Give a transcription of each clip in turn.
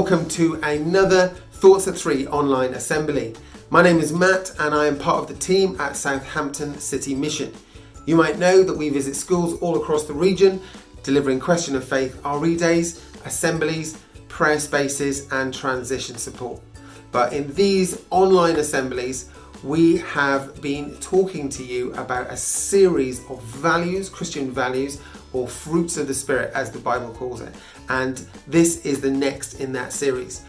welcome to another Thoughts at 3 online assembly. My name is Matt and I am part of the team at Southampton City Mission. You might know that we visit schools all across the region, delivering Question of Faith RE days, assemblies, prayer spaces and transition support. But in these online assemblies, we have been talking to you about a series of values, Christian values, or fruits of the Spirit as the Bible calls it. And this is the next in that series.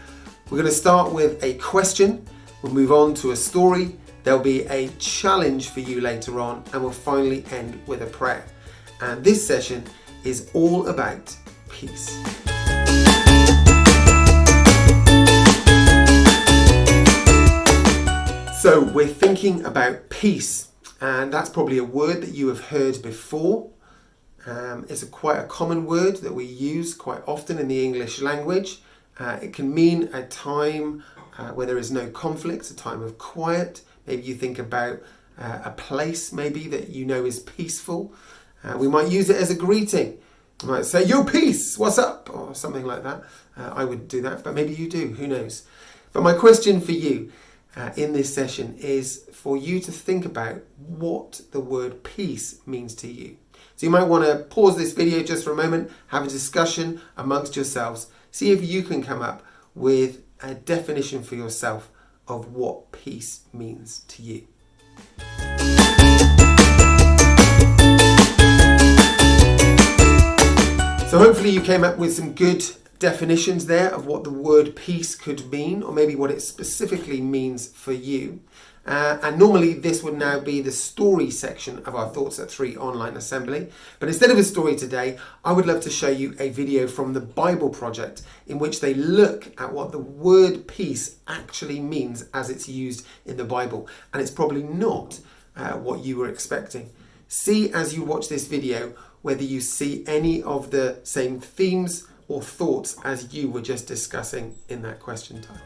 We're going to start with a question, we'll move on to a story, there'll be a challenge for you later on, and we'll finally end with a prayer. And this session is all about peace. So we're thinking about peace, and that's probably a word that you have heard before. It's quite a common word that we use quite often in the English language. It can mean a time where there is no conflict, a time of quiet. Maybe you think about a place maybe that you know is peaceful. We might use it as a greeting. We might say, "Yo, peace, what's up?" or something like that. I wouldn't do that, but maybe you do, who knows. But my question for you in this session is for you to think about what the word peace means to you. So you might want to pause this video just for a moment, have a discussion amongst yourselves, see if you can come up with a definition for yourself of what peace means to you. So hopefully you came up with some good definitions there of what the word peace could mean, or maybe what it specifically means for you. And normally this would now be the story section of our Thoughts at 3 online assembly. But instead of a story today, I would love to show you a video from the Bible Project in which they look at what the word peace actually means as it's used in the Bible. And it's probably not what you were expecting. See as you watch this video whether you see any of the same themes or thoughts as you were just discussing in that question time.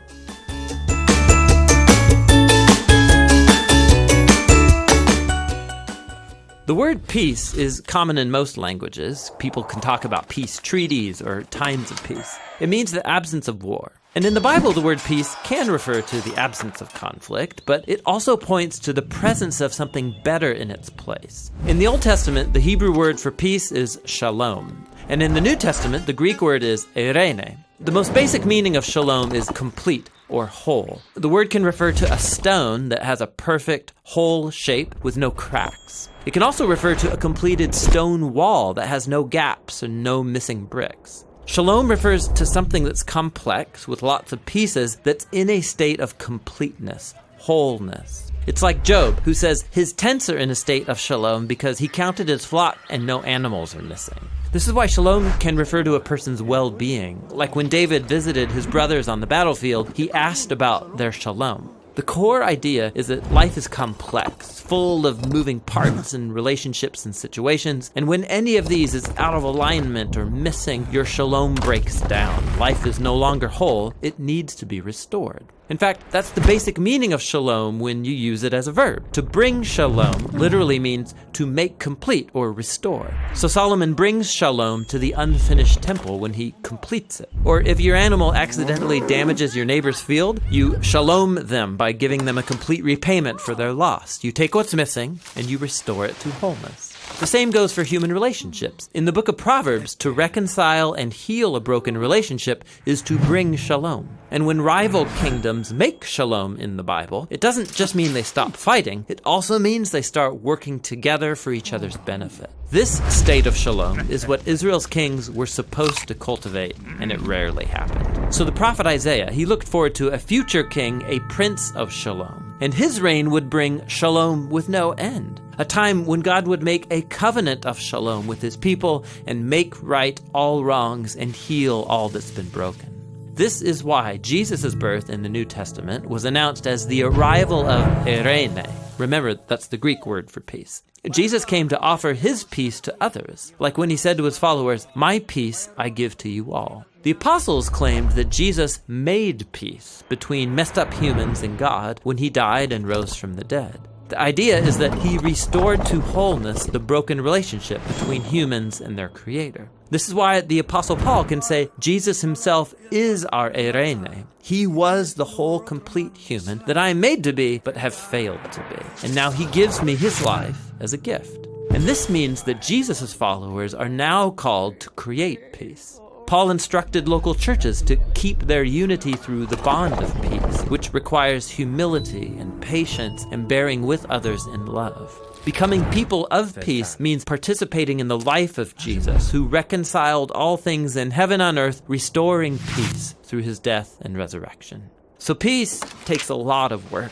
The word peace is common in most languages. People can talk about peace treaties or times of peace. It means the absence of war. And in the Bible, the word peace can refer to the absence of conflict, but it also points to the presence of something better in its place. In the Old Testament, the Hebrew word for peace is shalom. And in the New Testament, the Greek word is eirene. The most basic meaning of shalom is complete or whole. The word can refer to a stone that has a perfect, whole shape with no cracks. It can also refer to a completed stone wall that has no gaps and no missing bricks. Shalom refers to something that's complex with lots of pieces that's in a state of completeness, wholeness. It's like Job, who says his tents are in a state of shalom because he counted his flock and no animals are missing. This is why shalom can refer to a person's well-being. Like when David visited his brothers on the battlefield, he asked about their shalom. The core idea is that life is complex, full of moving parts and relationships and situations, and when any of these is out of alignment or missing, your shalom breaks down. Life is no longer whole, it needs to be restored. In fact, that's the basic meaning of shalom when you use it as a verb. To bring shalom literally means to make complete or restore. So Solomon brings shalom to the unfinished temple when he completes it. Or if your animal accidentally damages your neighbor's field, you shalom them by giving them a complete repayment for their loss. You take what's missing and you restore it to wholeness. The same goes for human relationships. In the book of Proverbs, to reconcile and heal a broken relationship is to bring shalom. And when rival kingdoms make shalom in the Bible, it doesn't just mean they stop fighting, it also means they start working together for each other's benefit. This state of shalom is what Israel's kings were supposed to cultivate, and it rarely happened. So the prophet Isaiah, he looked forward to a future king, a prince of shalom. And his reign would bring shalom with no end. A time when God would make a covenant of shalom with his people and make right all wrongs and heal all that's been broken. This is why Jesus' birth in the New Testament was announced as the arrival of eirene. Remember, that's the Greek word for peace. Jesus came to offer his peace to others, like when he said to his followers, "My peace I give to you all." The apostles claimed that Jesus made peace between messed up humans and God when he died and rose from the dead. The idea is that he restored to wholeness the broken relationship between humans and their creator. This is why the Apostle Paul can say Jesus himself is our eirene. He was the whole complete human that I am made to be but have failed to be. And now he gives me his life as a gift. And this means that Jesus' followers are now called to create peace. Paul instructed local churches to keep their unity through the bond of peace, which requires humility and patience and bearing with others in love. Becoming people of peace means participating in the life of Jesus, who reconciled all things in heaven and earth, restoring peace through his death and resurrection. So peace takes a lot of work,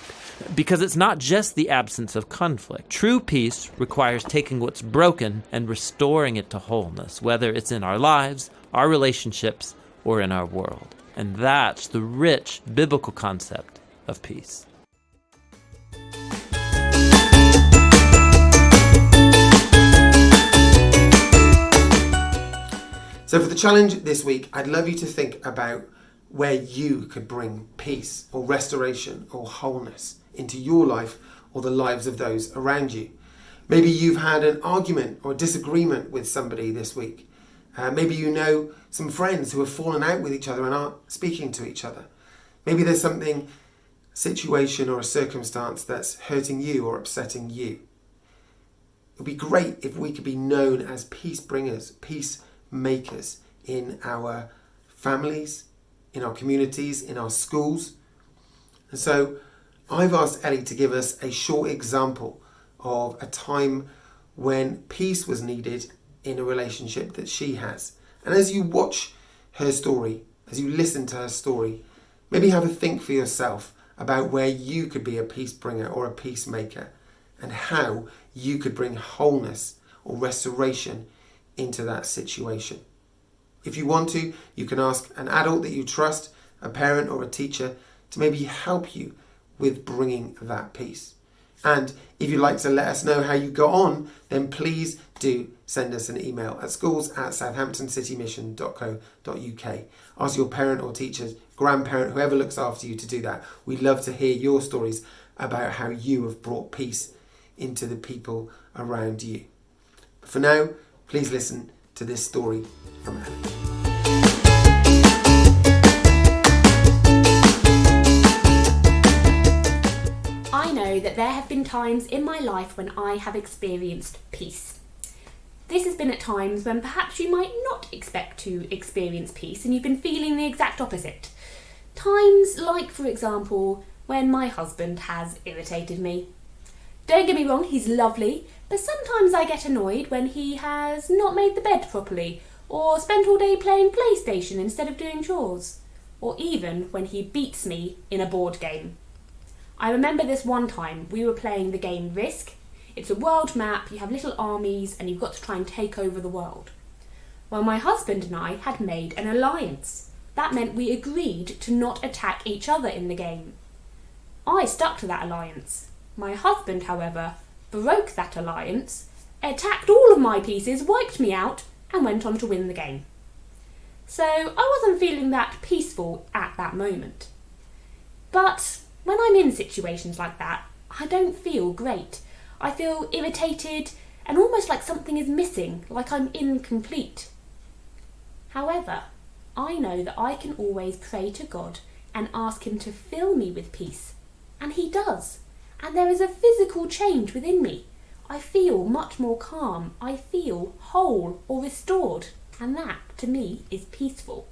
because it's not just the absence of conflict. True peace requires taking what's broken and restoring it to wholeness, whether it's in our lives, our relationships, or in our world. And that's the rich biblical concept of peace. So for the challenge this week, I'd love you to think about where you could bring peace or restoration or wholeness into your life or the lives of those around you. Maybe you've had an argument or disagreement with somebody this week. Maybe you know some friends who have fallen out with each other and aren't speaking to each other. Maybe there's something, situation or a circumstance that's hurting you or upsetting you. It would be great if we could be known as peace bringers, peace makers in our families, in our communities, in our schools. And so I've asked Ellie to give us a short example of a time when peace was needed in a relationship that she has. And as you watch her story, as you listen to her story, maybe have a think for yourself about where you could be a peace bringer or a peacemaker and how you could bring wholeness or restoration into that situation. If you want to, you can ask an adult that you trust, a parent or a teacher, to maybe help you with bringing that peace. And if you'd like to let us know how you got on, then please do send us an email at schools@southamptoncitymission.co.uk. Ask your parent or teacher, grandparent, whoever looks after you to do that. We'd love to hear your stories about how you have brought peace into the people around you. But for now, please listen to this story from Ellie. I know that there have been times in my life when I have experienced peace. This has been at times when perhaps you might not expect to experience peace and you've been feeling the exact opposite. Times like, for example, when my husband has irritated me. Don't get me wrong, he's lovely, but sometimes I get annoyed when he has not made the bed properly, or spent all day playing PlayStation instead of doing chores, or even when he beats me in a board game. I remember this one time we were playing the game Risk. It's a world map, you have little armies, and you've got to try and take over the world. Well, my husband and I had made an alliance. That meant we agreed to not attack each other in the game. I stuck to that alliance. My husband, however, broke that alliance, attacked all of my pieces, wiped me out, and went on to win the game. So I wasn't feeling that peaceful at that moment. But when I'm in situations like that, I don't feel great. I feel irritated and almost like something is missing, like I'm incomplete. However, I know that I can always pray to God and ask him to fill me with peace. And he does. And there is a physical change within me. I feel much more calm. I feel whole or restored. And that, to me, is peaceful.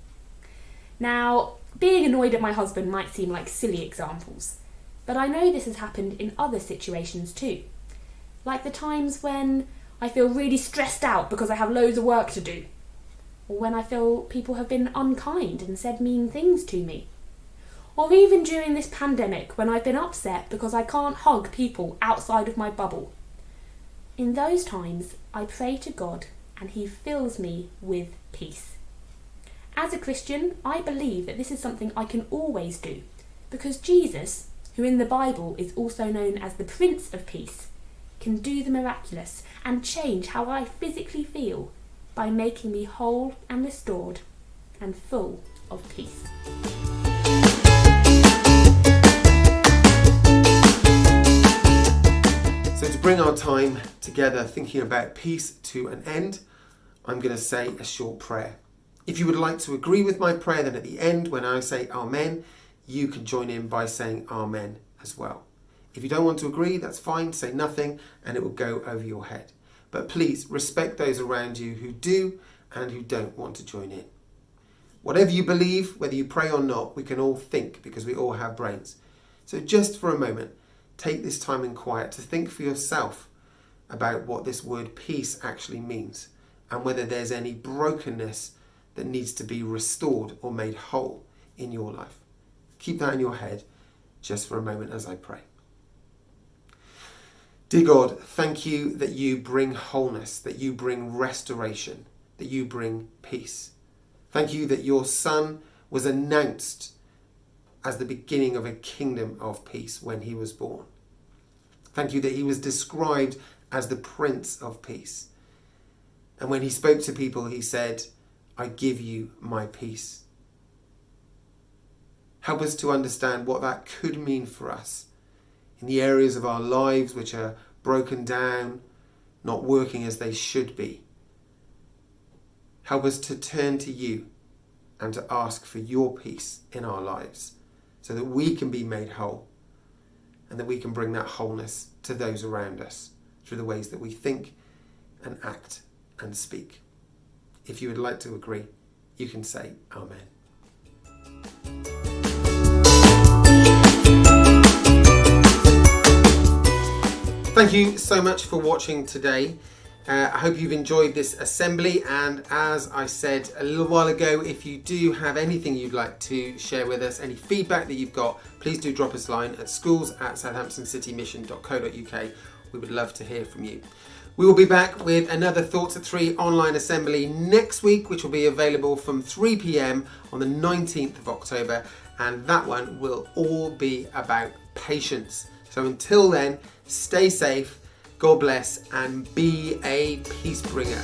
Now, being annoyed at my husband might seem like silly examples, but I know this has happened in other situations too. Like the times when I feel really stressed out because I have loads of work to do, or when I feel people have been unkind and said mean things to me. Or even during this pandemic when I've been upset because I can't hug people outside of my bubble. In those times, I pray to God and he fills me with peace. As a Christian, I believe that this is something I can always do because Jesus, who in the Bible is also known as the Prince of Peace, can do the miraculous and change how I physically feel by making me whole and restored and full of peace. bring our time together thinking about peace to an end, I'm going to say a short prayer. If you would like to agree with my prayer, then at the end, when I say Amen, you can join in by saying Amen as well. If you don't want to agree, that's fine, say nothing and it will go over your head. But please respect those around you who do and who don't want to join in. Whatever you believe, whether you pray or not, we can all think because we all have brains. So just for a moment, take this time in quiet to think for yourself about what this word peace actually means and whether there's any brokenness that needs to be restored or made whole in your life. Keep that in your head just for a moment as I pray. Dear God, thank you that you bring wholeness, that you bring restoration, that you bring peace. Thank you that your Son was announced as the beginning of a kingdom of peace when he was born. Thank you that he was described as the Prince of Peace. And when he spoke to people, he said, I give you my peace. Help us to understand what that could mean for us in the areas of our lives which are broken down, not working as they should be. Help us to turn to you and to ask for your peace in our lives so that we can be made whole and that we can bring that wholeness to those around us through the ways that we think and act and speak. If you would like to agree, you can say Amen. Thank you so much for watching today. I hope you've enjoyed this assembly, and as I said a little while ago, if you do have anything you'd like to share with us, any feedback that you've got, please do drop us a line at schools@southamptoncitymission.co.uk. We would love to hear from you. We will be back with another Thoughts at 3 online assembly next week, which will be available from 3 p.m. on the 19th of October, and that one will all be about patience. So until then, stay safe, God bless, and be a peace bringer.